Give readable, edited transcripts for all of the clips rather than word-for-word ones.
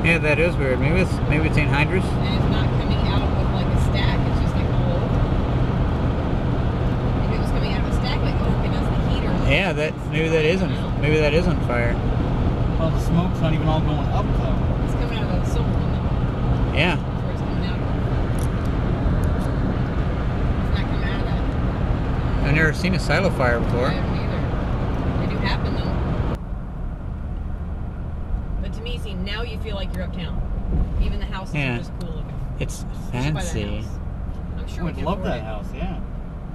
Yeah, that is weird. Maybe it's anhydrous. And it's not coming out with like a stack. It's just like a hole. If it was coming out of a stack, like okay, that's the heater. Yeah, maybe that isn't fire. Well, the smoke's not even all going up though. It's coming out of the silver one though. Yeah. That's where it's coming out of. It's not coming out of that. I've never seen a silo fire before. I haven't either. They do happen though. But to me, see, now you feel like you're uptown. Even the houses are just cool looking. It's We should buy that fancy. house. I'm sure we I'd can love afford that it. house, yeah.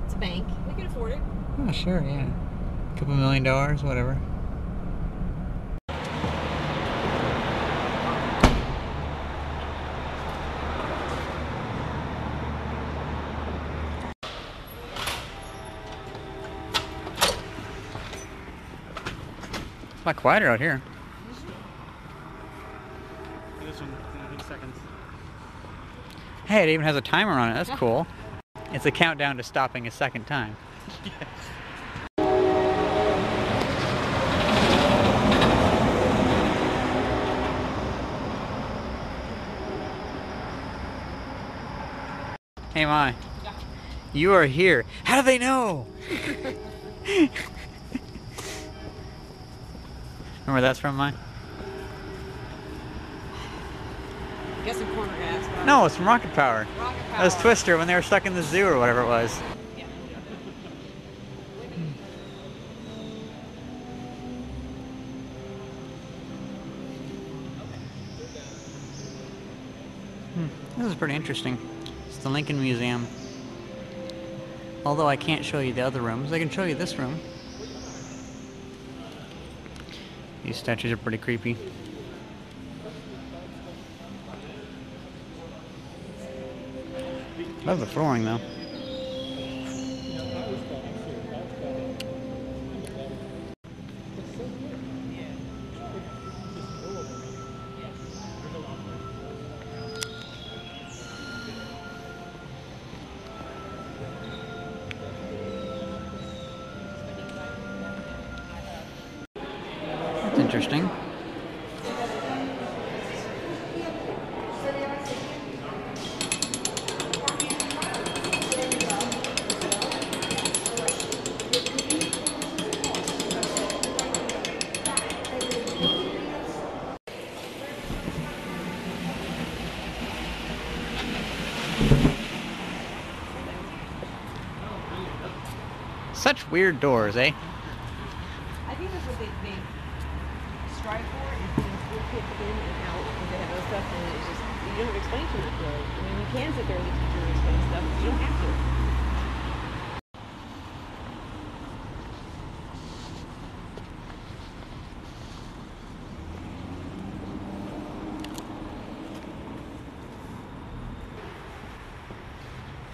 It's a bank. We can afford it. Oh, sure, yeah. Couple $1 million, whatever. It's a lot quieter out here. This one, 8 seconds. Hey, it even has a timer on it. That's cool. It's a countdown to stopping a second time. Hey, Mai. You are here. How do they know? Remember where that's from, Mai? Get some corner gas. Right? No, it's from Rocket Power. Rocket Power. That was Twister when they were stuck in the zoo or whatever it was. Yeah. This is pretty interesting. It's the Lincoln Museum. Although I can't show you the other rooms, I can show you this room. These statues are pretty creepy. Love the flooring though. That's interesting. Such weird doors, eh? I think that's what they strive for is getting school kids in and out because they have other stuff and it's just you don't have explanation that really. I mean you can sit there with the teacher and explain stuff, but you don't have to.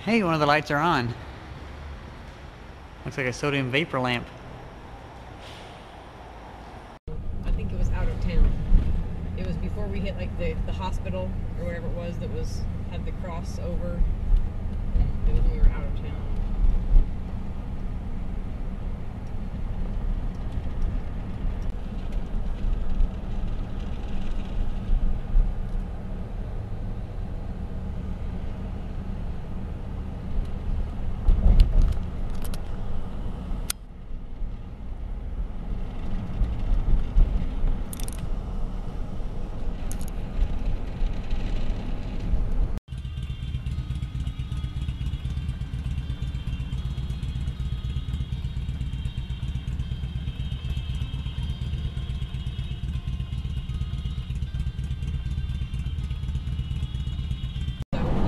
Hey, one of the lights are on. Looks like a sodium vapor lamp. I think it was out of town. It was before we hit like the hospital or whatever it was that had the crossover. It was when we were out of town.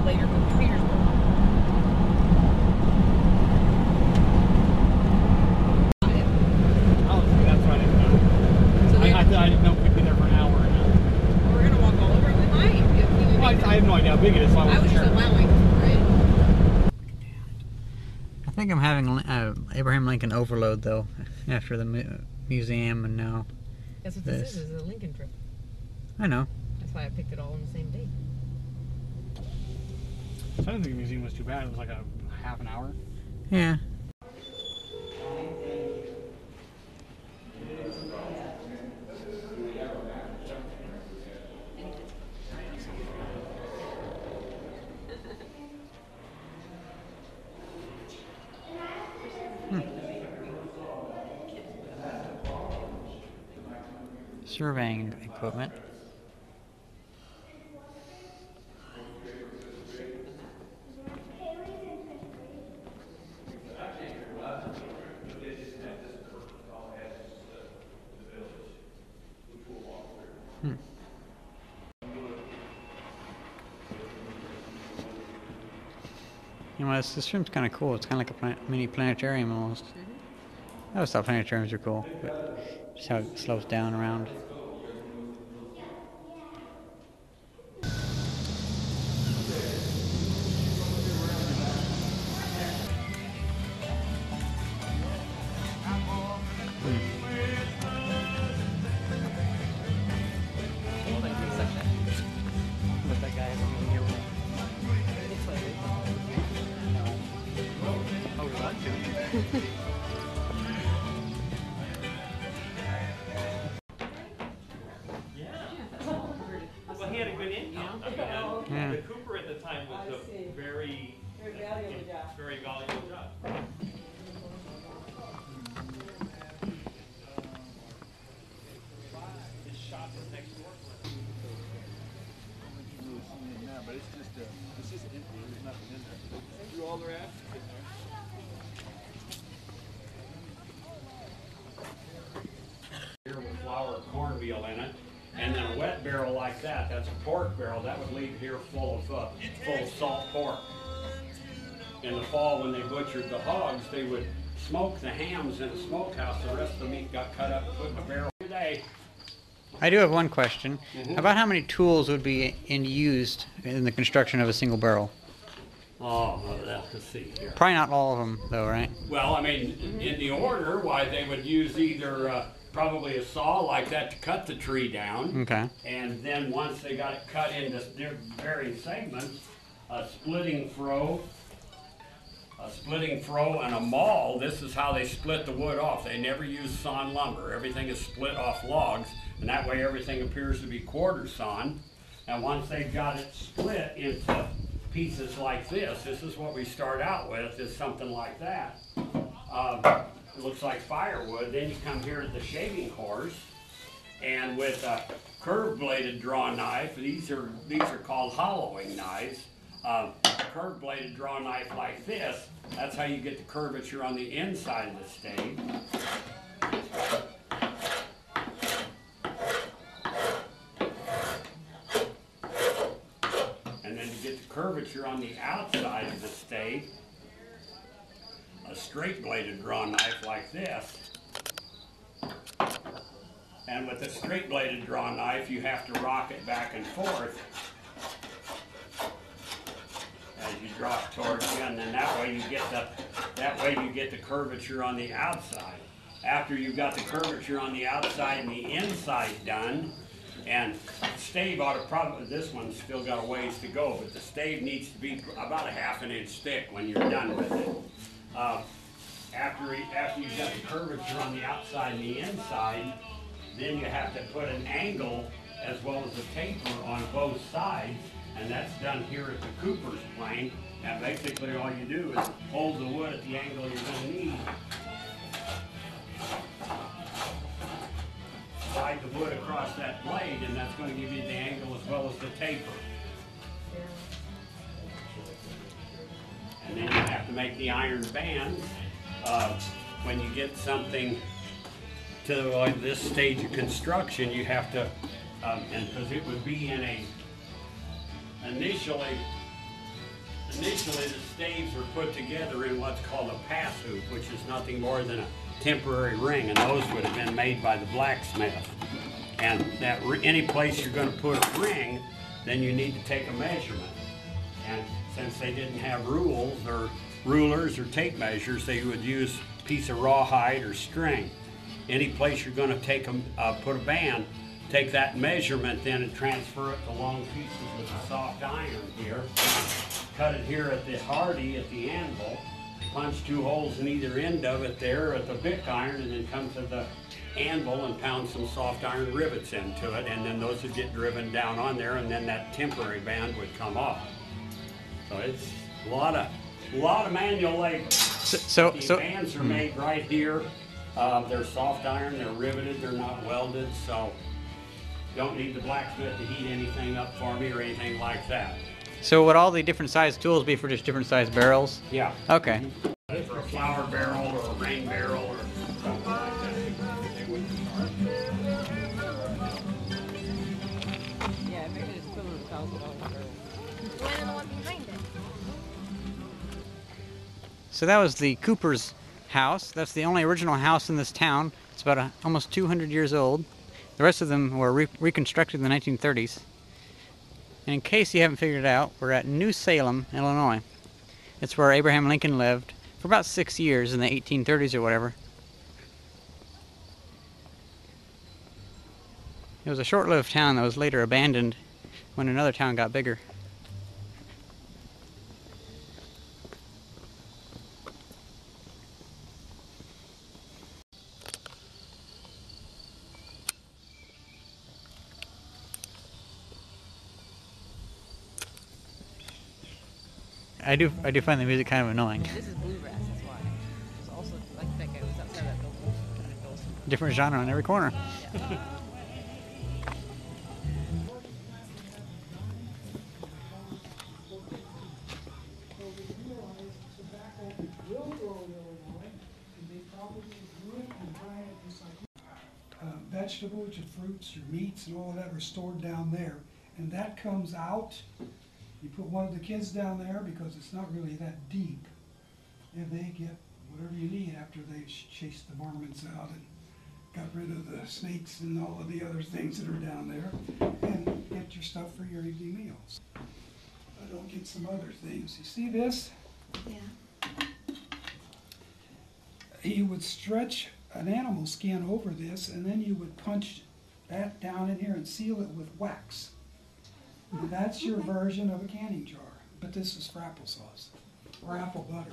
Later moved to Petersburg. Oh, see, that's why I didn't know. So I didn't know we'd be there for an hour. we're gonna walk all over it. We might. Well, I have no idea how big it is, so I I was wasn't just sure. allowing for it. I think I'm having Abraham Lincoln overload though, after the museum and now That's what this. this is a Lincoln trip. I know. That's why I picked it all on the same day. I didn't think the museum was too bad. It was like a half an hour. Yeah. surveying equipment. You know, this room's kind of cool. It's kind of like a mini planetarium almost. I always thought planetariums were cool, but just how it slows down around. Well, he had a good income. Yeah. The Cooper at the time was a very valuable job. His shop is next door. But it's just empty. There's nothing in there. They threw all their ashes in there. Here with flour cornmeal in it, and then a wet barrel like that, that's a pork barrel, that would leave here full of salt pork. In the fall, when they butchered the hogs, they would smoke the hams in a smokehouse. The rest of the meat got cut up and put in a barrel. Today, I do have one question. About how many tools would be used in the construction of a single barrel? Let's see here. Probably not all of them, though, right? Well, I mean, in the order, why they would use either probably a saw like that to cut the tree down. Okay. And then once they got it cut into various segments, a splitting froe and a maul. This is how they split the wood off. They never use sawn lumber. Everything is split off logs, and that way everything appears to be quarter sawn. And once they've got it split into pieces like this is what we start out with, is something like that. It looks like firewood. Then you come here to the shaving horse, and with a curved-bladed draw knife, these are called hollowing knives. Curved-bladed draw knife like this, that's how you get the curvature on the inside of the stave. And then to get the curvature on the outside of the stave, a straight-bladed draw knife like this. And with a straight-bladed draw knife, you have to rock it back and forth as you drop towards you, and then that way you get the curvature on the outside. After you've got the curvature on the outside and the inside done, and stave ought to probably, this one's still got a ways to go, but the stave needs to be about a ½ inch thick when you're done with it. After you've got the curvature on the outside and the inside, then you have to put an angle as well as a taper on both sides, and that's done here at the Cooper's plane. And basically all you do is hold the wood at the angle you're going to need. Slide the wood across that blade, and that's going to give you the angle as well as the taper. And then you have to make the iron bands. When you get something to this stage of construction, you have to, and because it would be in a, initially the staves are put together in what's called a pass hoop, which is nothing more than a temporary ring, and those would have been made by the blacksmith. And that any place you're going to put a ring, then you need to take a measurement. And since they didn't have rulers or tape measures, they would use a piece of rawhide or string. Any place you're going to put a band, take that measurement then and transfer it to long pieces with a soft iron here. Cut it here at the hardy at the anvil, punch 2 holes in either end of it there at the bick iron, and then come to the anvil and pound some soft iron rivets into it, and then those would get driven down on there, and then that temporary band would come off. So it's a lot of manual labor. These bands are made right here. They're soft iron, they're riveted, they're not welded, so Don't need the blacksmith to heat anything up for me or anything like that. So would all the different size tools be for just different size barrels? Yeah. Okay. For a flour barrel or a rain barrel or something like that. Yeah, maybe it's equivalent to $1,000 barrel. One and the one behind it. So that was the Cooper's house. That's the only original house in this town. It's about almost 200 years old. The rest of them were reconstructed in the 1930s. And in case you haven't figured it out, we're at New Salem, Illinois. It's where Abraham Lincoln lived for about 6 years in the 1830s or whatever. It was a short-lived town that was later abandoned when another town got bigger. I do find the music kind of annoying. This is bluegrass, that's why. It's also like that guy was outside that building. Different genre on every corner. Yeah. Vegetables, your fruits, your meats, and all of that are stored down there. And that comes out. You put one of the kids down there because it's not really that deep. And they get whatever you need after they chased the varmints out and got rid of the snakes and all of the other things that are down there. And get your stuff for your evening meals. Don't get some other things. You see this? Yeah. You would stretch an animal skin over this, and then you would punch that down in here and seal it with wax. And that's your version of a canning jar. But this is for applesauce or apple butter.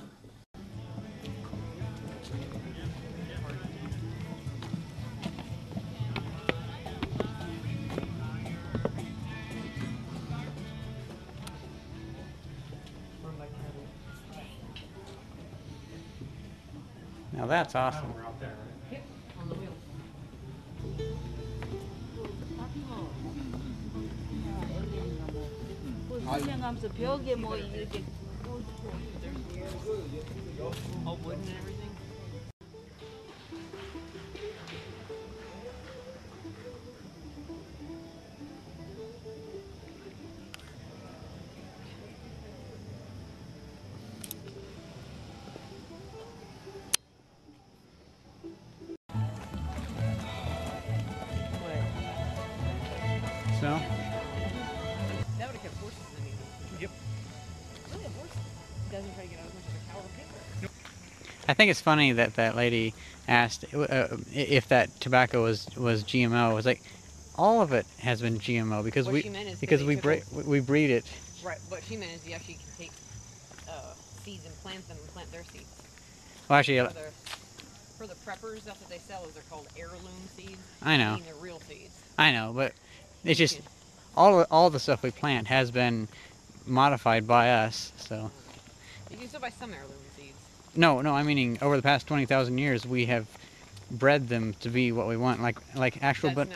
Now that's awesome. We're out there, right? Yep, on the wheel. 생각하면서 벽에 뭐 이렇게 All wood and everything. So, That would have kept horses in it. Yep. Really, a horse doesn't try to get out as much of a cow or pig. I think it's funny that that lady asked if that tobacco was GMO. It was like, all of it has been GMO because What we she meant is because they we took we breed it. Right, what she meant is you actually can take seeds and plant them and plant their seeds. Well, actually, For the preppers, that's what they sell. Is they're called heirloom seeds. I know. Meaning they're real seeds. I know, but it's just all the stuff we plant has been modified by us. So You can still buy some heirloom seeds. no, I meaning over the past 20,000 years we have bred them to be what we want, like actual. That's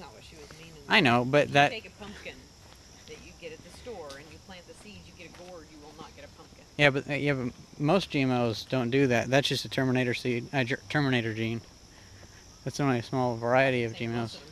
not what she was meaning. I know, but You that take a pumpkin that you get at the store and you plant the seeds, you get a gourd, you will not get a pumpkin. yeah, but most GMOs don't do that. That's just a Terminator seed, Terminator gene. That's only a small variety of I think most GMOs. of them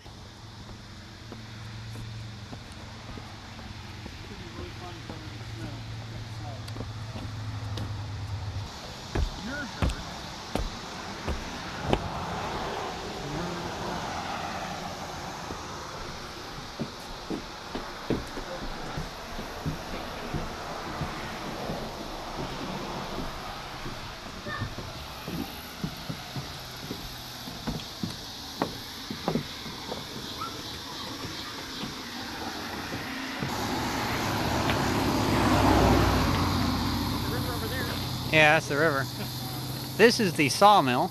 Yeah, that's the river. This is the sawmill.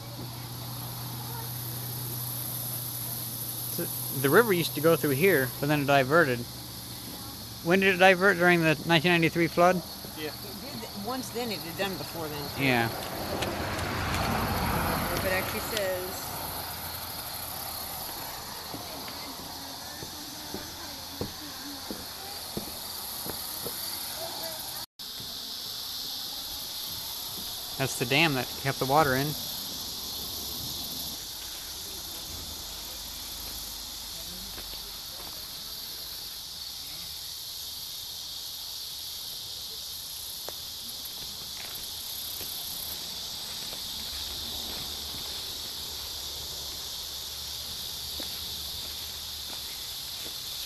So the river used to go through here, but then it diverted. When did it divert? During the 1993 flood? Yeah. It did, once then, it had done before then, too. Yeah. If it actually says... That's the dam that kept the water in. It's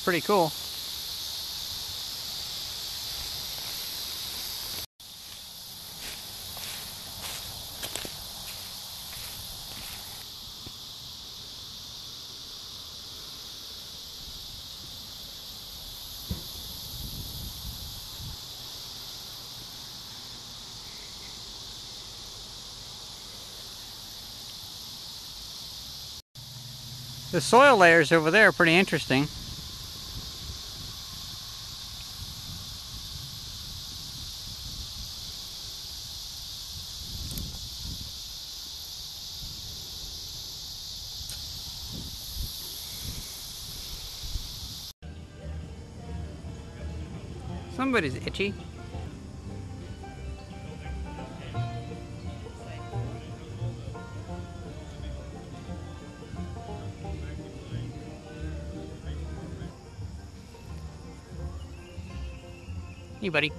pretty cool. The soil layers over there are pretty interesting. Somebody's itchy. Hey, buddy.